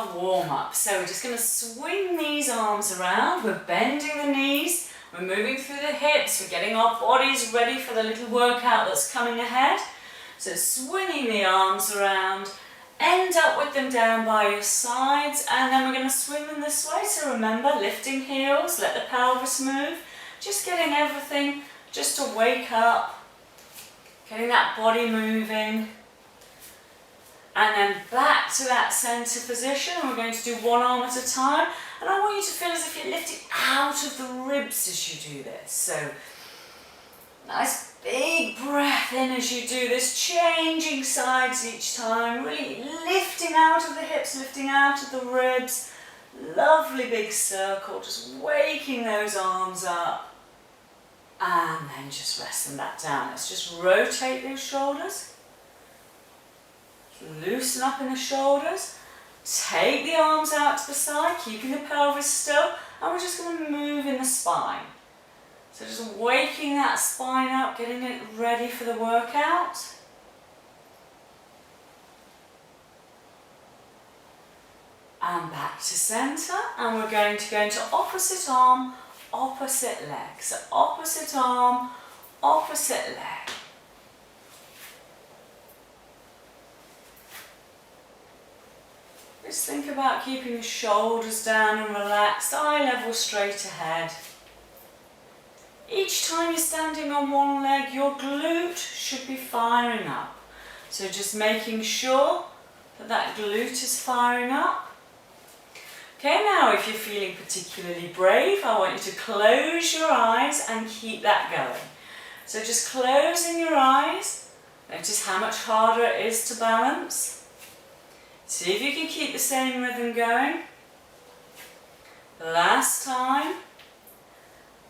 our warm-up. So we're just going to swing these arms around, we're bending the knees, we're moving through the hips, we're getting our bodies ready for the little workout that's coming ahead. So swinging the arms around, end up with them down by your sides, and then we're going to swing them this way. So remember, lifting heels, let the pelvis move, just getting everything just to wake up, getting that body moving. And then back to that centre position, and we're going to do one arm at a time. And I want you to feel as if you're lifting out of the ribs as you do this. So, nice big breath in as you do this, changing sides each time, really lifting out of the hips, lifting out of the ribs. Lovely big circle, just waking those arms up. And then just rest them back down. Let's just rotate those shoulders. Loosen up in the shoulders, take the arms out to the side, keeping the pelvis still, and we're just going to move in the spine. So just waking that spine up, getting it ready for the workout. And back to centre, and we're going to go into opposite arm, opposite leg. So opposite arm, opposite leg. Just think about keeping the shoulders down and relaxed, eye level straight ahead. Each time you're standing on one leg, your glute should be firing up. So just making sure that that glute is firing up. Okay, now if you're feeling particularly brave, I want you to close your eyes and keep that going. So just closing your eyes, notice how much harder it is to balance. See if you can keep the same rhythm going. Last time.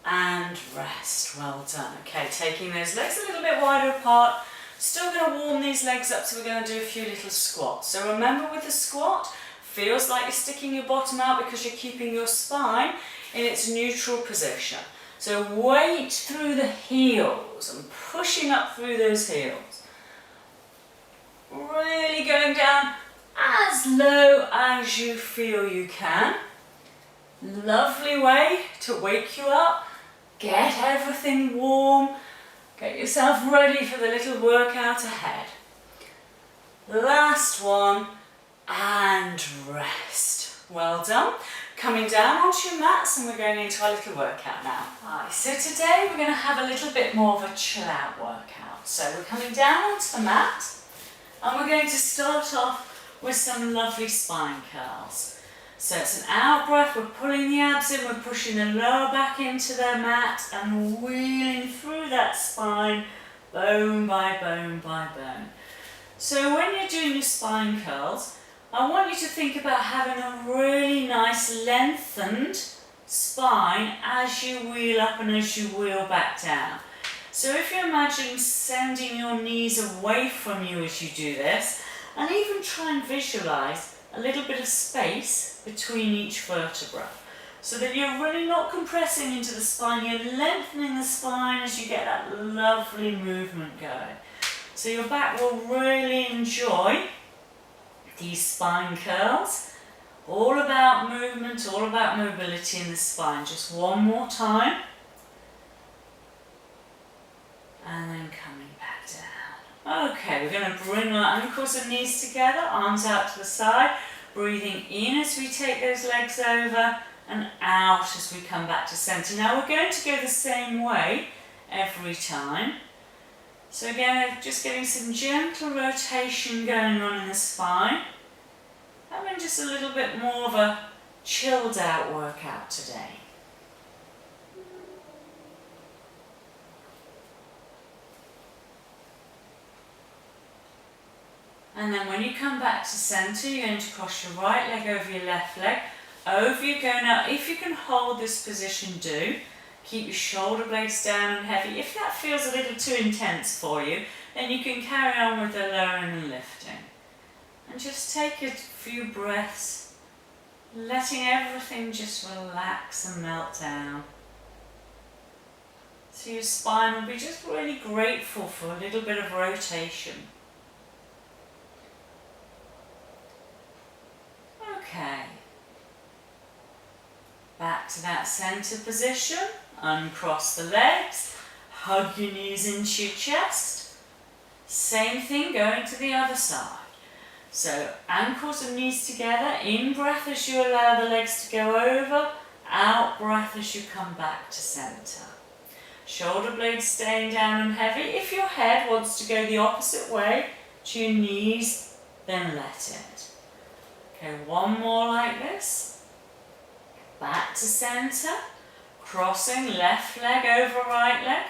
And rest. Well done. Okay, taking those legs a little bit wider apart. Still going to warm these legs up, so we're going to do a few little squats. So remember, with the squat, feels like you're sticking your bottom out because you're keeping your spine in its neutral position. So weight through the heels and pushing up through those heels. Really going down as low as you feel you can. Lovely way to wake you up, get everything warm, get yourself ready for the little workout ahead. Last one, and rest. Well done. Coming down onto your mats, and we're going into our little workout now. Right, so today we're going to have a little bit more of a chill out workout. So we're coming down onto the mat, and we're going to start off with some lovely spine curls. So it's an out breath, we're pulling the abs in, we're pushing the lower back into the mat and wheeling through that spine, bone by bone by bone. So when you're doing your spine curls, I want you to think about having a really nice lengthened spine as you wheel up and as you wheel back down. So if you imagine sending your knees away from you as you do this, and even try and visualise a little bit of space between each vertebra, so that you're really not compressing into the spine, you're lengthening the spine as you get that lovely movement going. So your back will really enjoy these spine curls. All about movement, all about mobility in the spine. Just one more time. And then coming back down. Okay, we're going to bring our ankles and knees together, arms out to the side, breathing in as we take those legs over and out as we come back to centre. Now we're going to go the same way every time. So again, just getting some gentle rotation going on in the spine. Having just a little bit more of a chilled out workout today. And then when you come back to centre, you're going to cross your right leg over your left leg. Over you go. Now, if you can hold this position, do. Keep your shoulder blades down and heavy. If that feels a little too intense for you, then you can carry on with the lowering and lifting. And just take a few breaths, letting everything just relax and melt down. So your spine will be just really grateful for a little bit of rotation. Okay. Back to that centre position. Uncross the legs. Hug your knees into your chest. Same thing going to the other side. So ankles and knees together. In breath as you allow the legs to go over. Out breath as you come back to centre. Shoulder blades staying down and heavy. If your head wants to go the opposite way to your knees, then let it. Okay, one more like this. Back to centre. Crossing left leg over right leg.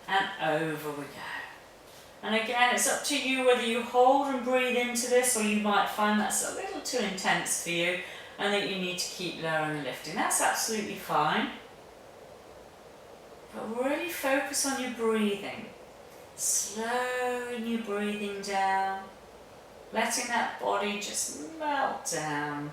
And over we go. And again, it's up to you whether you hold and breathe into this, or you might find that's a little too intense for you and that you need to keep lowering and lifting. That's absolutely fine. But really focus on your breathing. Slowing your breathing down. Letting that body just melt down.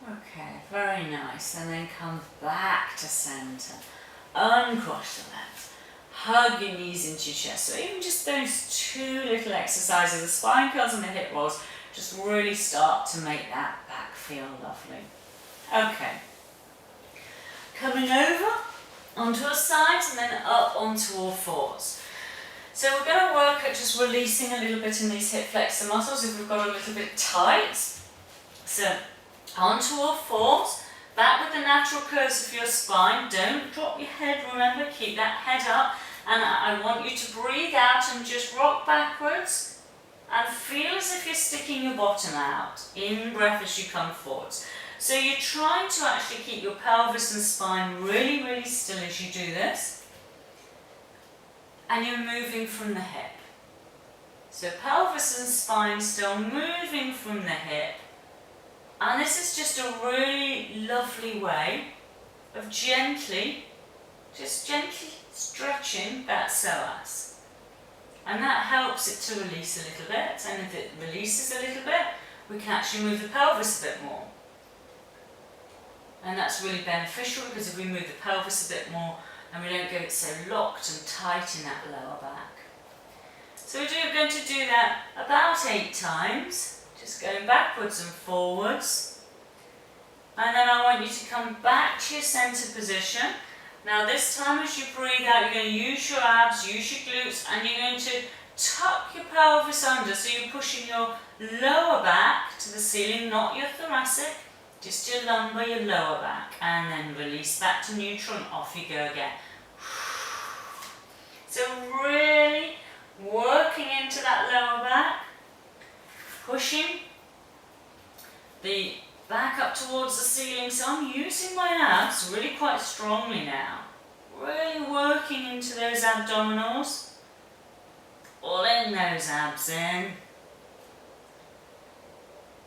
Okay, very nice. And then come back to centre. Uncross the legs. Hug your knees into your chest. So even just those two little exercises, the spine curls and the hip rolls, just really start to make that back feel lovely. Okay. Coming over onto our sides and then up onto all fours. So we're going to work at just releasing a little bit in these hip flexor muscles if we've got a little bit tight. So onto all fours, back with the natural curves of your spine. Don't drop your head, remember, keep that head up. And I want you to breathe out and just rock backwards and feel as if you're sticking your bottom out. In breath as you come forwards. So you're trying to actually keep your pelvis and spine really, really still as you do this. And you're moving from the hip. So pelvis and spine still moving from the hip. And this is just a really lovely way of gently stretching that psoas. And that helps it to release a little bit. And if it releases a little bit, we can actually move the pelvis a bit more. And that's really beneficial because if we move the pelvis a bit more, then we don't get so locked and tight in that lower back. So we're going to do that about 8 times. Just going backwards and forwards. And then I want you to come back to your centre position. Now this time as you breathe out, you're going to use your abs, use your glutes, and you're going to tuck your pelvis under. So you're pushing your lower back to the ceiling, not your thoracic, just your lumbar, your lower back. And then release back to neutral and off you go again. So really working into that lower back, pushing the back up towards the ceiling. So I'm using my abs really quite strongly now. Really working into those abdominals. Pulling those abs in.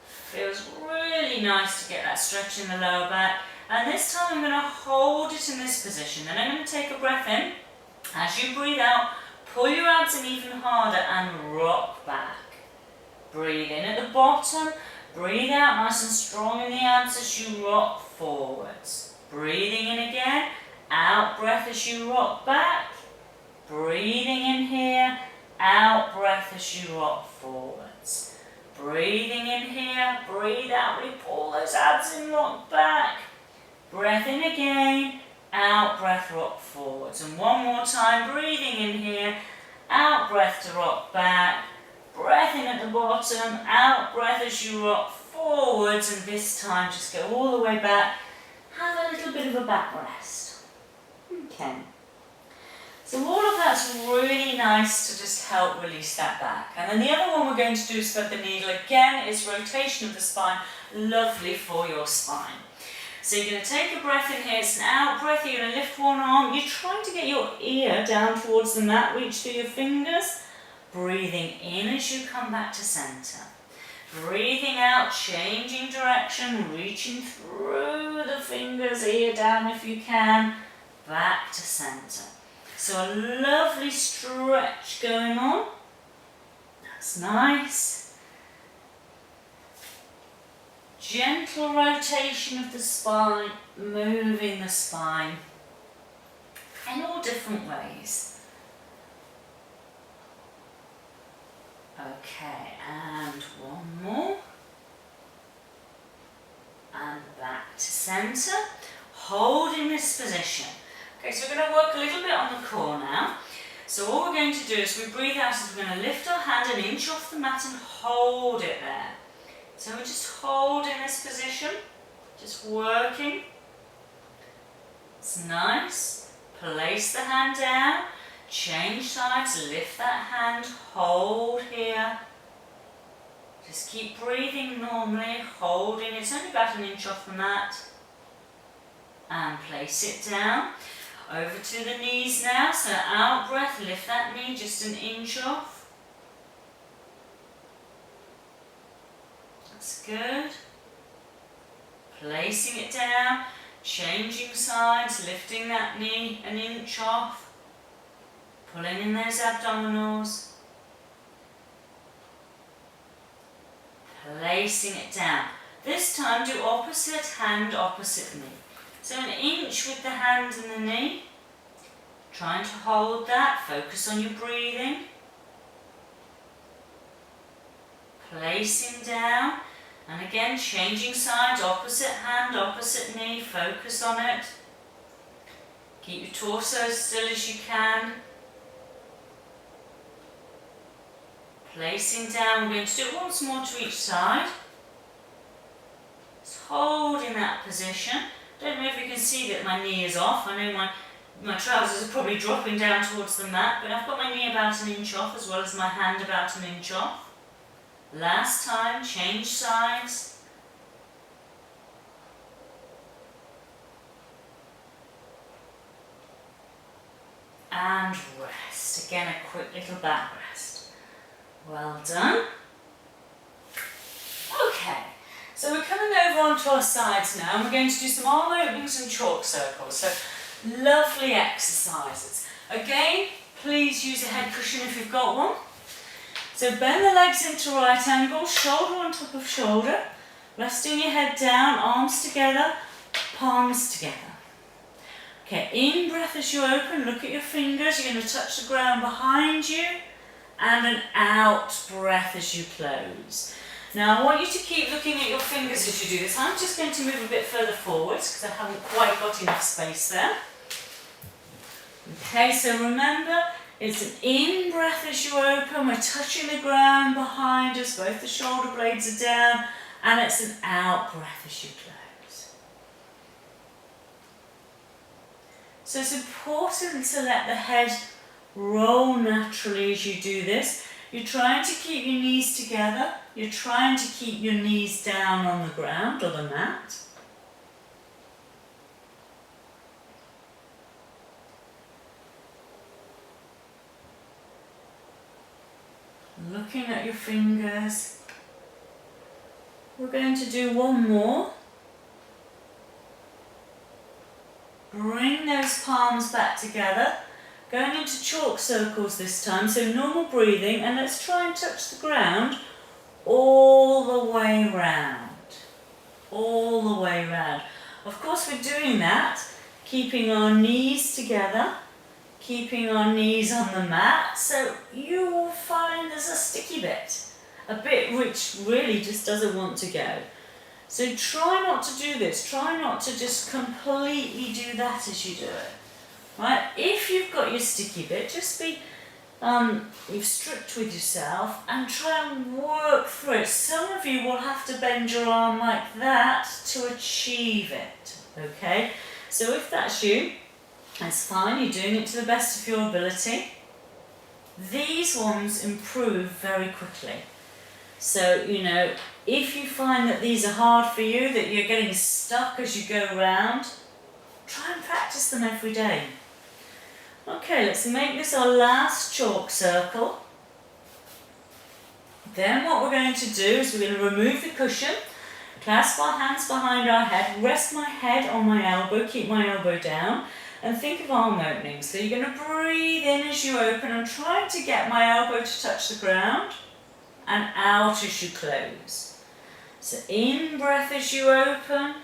Feels really nice to get that stretch in the lower back. And this time I'm going to hold it in this position. Then I'm going to take a breath in. As you breathe out, pull your abs in even harder and rock back. Breathe in at the bottom. Breathe out nice and strong in the abs as you rock forwards. Breathing in again. Out breath as you rock back. Breathing in here. Out breath as you rock forwards. Breathing in here. Breathe out. Really pull those abs in, rock back. Breath in again. Out breath, rock forwards. And one more time. Breathing in here. Out breath to rock back. Breath in at the bottom, out breath as you rock forwards, and this time just go all the way back. Have a little bit of a back rest. Okay. So all of that's really nice to just help release that back. And then the other one we're going to do is thread the needle again, is rotation of the spine, lovely for your spine. So you're going to take a breath in here, it's an out breath, you're going to lift one arm, you're trying to get your ear down towards the mat, reach through your fingers. Breathing in as you come back to centre. Breathing out, changing direction, reaching through the fingers, ear down if you can, back to centre. So a lovely stretch going on. That's nice. Gentle rotation of the spine, moving the spine in all different ways. Okay, and one more. And back to centre, holding this position. Okay, so we're going to work a little bit on the core now. So all we're going to do is we breathe out as we're going to lift our hand an inch off the mat and hold it there. So we're just holding this position, just working. It's nice. Place the hand down, change sides, lift that hand, hold here. Just keep breathing normally, holding. It's only about an inch off the mat. And place it down. Over to the knees now. So out breath, lift that knee just an inch off. That's good. Placing it down, changing sides, lifting that knee an inch off. Pulling in those abdominals. Placing it down. This time do opposite hand, opposite knee. So an inch with the hand and the knee. Trying to hold that, focus on your breathing. Placing down, and again changing sides, opposite hand, opposite knee, focus on it. Keep your torso as still as you can. Placing down, we're going to do it once more to each side. Just holding that position. Don't know if you can see that my knee is off. I know my trousers are probably dropping down towards the mat, but I've got my knee about an inch off as well as my hand about an inch off. Last time, change sides. And rest. Again, a quick little back rest. Well done. Okay, so we're coming over onto our sides now and we're going to do some arm openings and chalk circles. So lovely exercises. Again, please use a head cushion if you've got one. So bend the legs into right angle, shoulder on top of shoulder, resting your head down, arms together, palms together. Okay, in breath as you open, look at your fingers, you're going to touch the ground behind you, and an out breath as you close. Now I want you to keep looking at your fingers as you do this. I'm just going to move a bit further forwards because I haven't quite got enough space there. Okay, so remember, it's an in breath as you open, we're touching the ground behind us, both the shoulder blades are down, and it's an out breath as you close. So it's important to let the head roll naturally as you do this. You're trying to keep your knees together, you're trying to keep your knees down on the ground or the mat. Looking at your fingers. We're going to do one more. Bring those palms back together. Going into chalk circles this time, so normal breathing, and let's try and touch the ground all the way round. All the way round. Of course we're doing that, keeping our knees together, keeping our knees on the mat, so you will find there's a sticky bit, a bit which really just doesn't want to go. So try not to do this, try not to just completely do that as you do it. Right? If you've got your sticky bit, just be strict with yourself and try and work through it. Some of you will have to bend your arm like that to achieve it. Okay? So if that's you, that's fine, you're doing it to the best of your ability. These ones improve very quickly. So, you know, if you find that these are hard for you, that you're getting stuck as you go around, try and practice them every day. Okay, let's make this our last chalk circle. Then what we're going to do is we're going to remove the cushion, clasp our hands behind our head, rest my head on my elbow, keep my elbow down, and think of arm openings. So you're going to breathe in as you open. I'm trying to get my elbow to touch the ground, and out as you close. So in breath as you open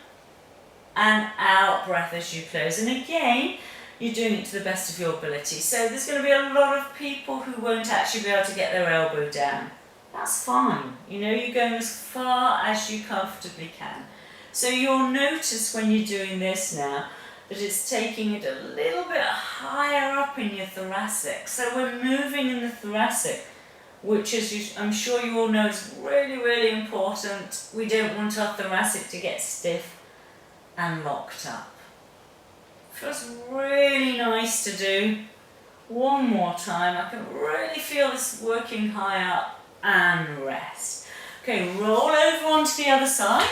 and out breath as you close. And again, you're doing it to the best of your ability. So there's going to be a lot of people who won't actually be able to get their elbow down. That's fine. You know, you're going as far as you comfortably can. So you'll notice when you're doing this now that it's taking it a little bit higher up in your thoracic. So we're moving in the thoracic, which is, I'm sure you all know, is really, really important. We don't want our thoracic to get stiff and locked up. Feels really nice to do. One more time. I can really feel this working high up, and rest. Okay, roll over onto the other side.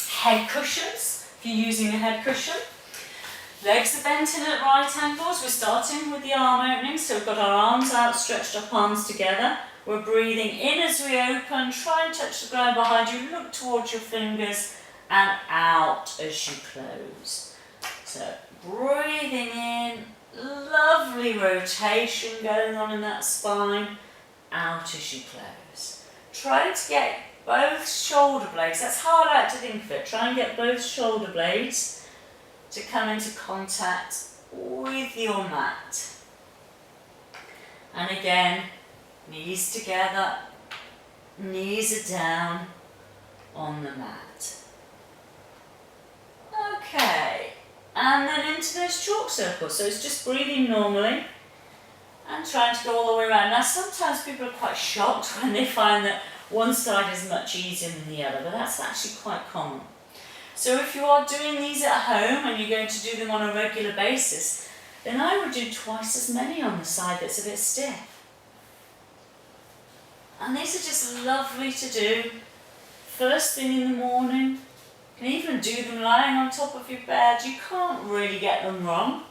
Head cushions, if you're using a head cushion. Legs are bent in at right angles. We're starting with the arm opening, so we've got our arms out, stretched our palms together. We're breathing in as we open, try and touch the ground behind you, look towards your fingers, and out as you close. So breathing in, lovely rotation going on in that spine, out as you close. Try to get both shoulder blades, that's how I like to think of it, try and get both shoulder blades to come into contact with your mat. And again, knees together, knees are down on the mat. Okay, and then into those chalk circles, so it's just breathing normally and trying to go all the way around. Now sometimes people are quite shocked when they find that one side is much easier than the other, but that's actually quite common. So if you are doing these at home and you're going to do them on a regular basis, then I would do twice as many on the side that's a bit stiff. And these are just lovely to do first thing in the morning. You can even do them lying on top of your bed. You can't really get them wrong.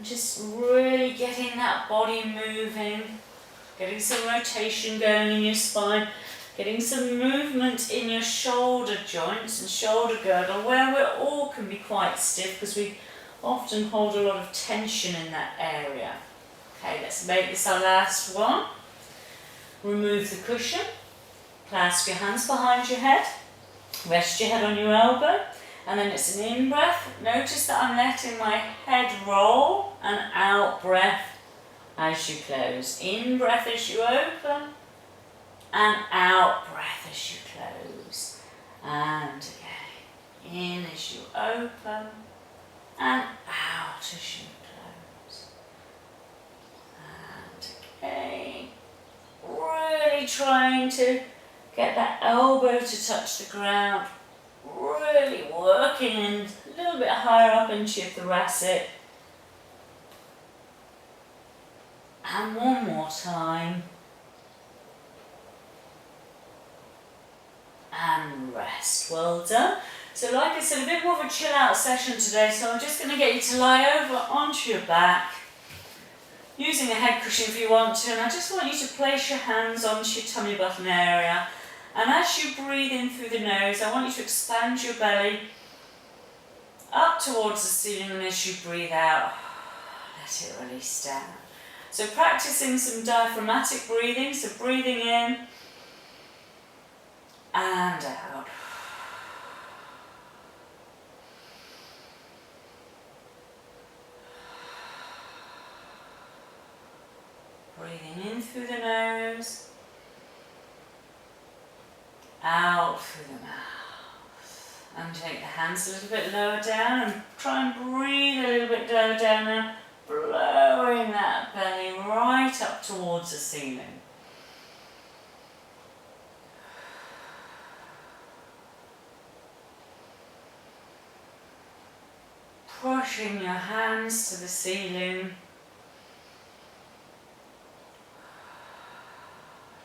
Just really getting that body moving, getting some rotation going in your spine, getting some movement in your shoulder joints and shoulder girdle, where we all can be quite stiff because we often hold a lot of tension in that area. Okay, let's make this our last one. Remove the cushion, clasp your hands behind your head, rest your head on your elbow, and then it's an in breath. Notice that I'm letting my head roll, and out breath as you close. In breath as you open, and out breath as you close. And again, in as you open, and out as you close. And again, really trying to get that elbow to touch the ground, really working in a little bit higher up into your thoracic. And one more time. And rest. Well done. So like I said, a bit more of a chill out session today, so I'm just going to get you to lie over onto your back, using a head cushion if you want to, and I just want you to place your hands onto your tummy button area, and as you breathe in through the nose, I want you to expand your belly up towards the ceiling, and as you breathe out, let it release down. So practicing some diaphragmatic breathing, so breathing in and out. Breathing in through the nose, out through the mouth. And take the hands a little bit lower down and try and breathe a little bit lower down now, blowing that belly right up towards the ceiling. Pushing your hands to the ceiling,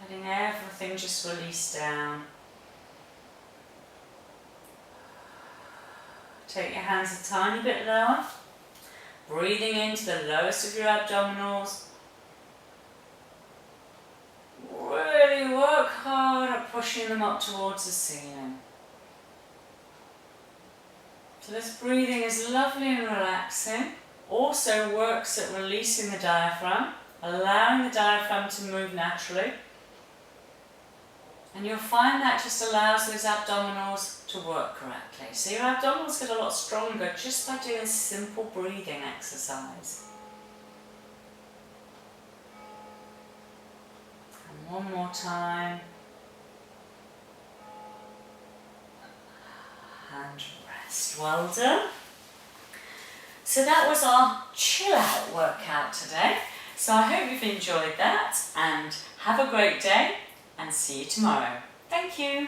letting everything just release down. Take your hands a tiny bit lower, breathing into the lowest of your abdominals. Really work hard at pushing them up towards the ceiling. So this breathing is lovely and relaxing. Also works at releasing the diaphragm, allowing the diaphragm to move naturally. And you'll find that just allows those abdominals to work correctly. So your abdominals get a lot stronger just by doing simple breathing exercise. And one more time. And rest. Well done. So that was our chill out workout today. So I hope you've enjoyed that, and have a great day and see you tomorrow. Thank you.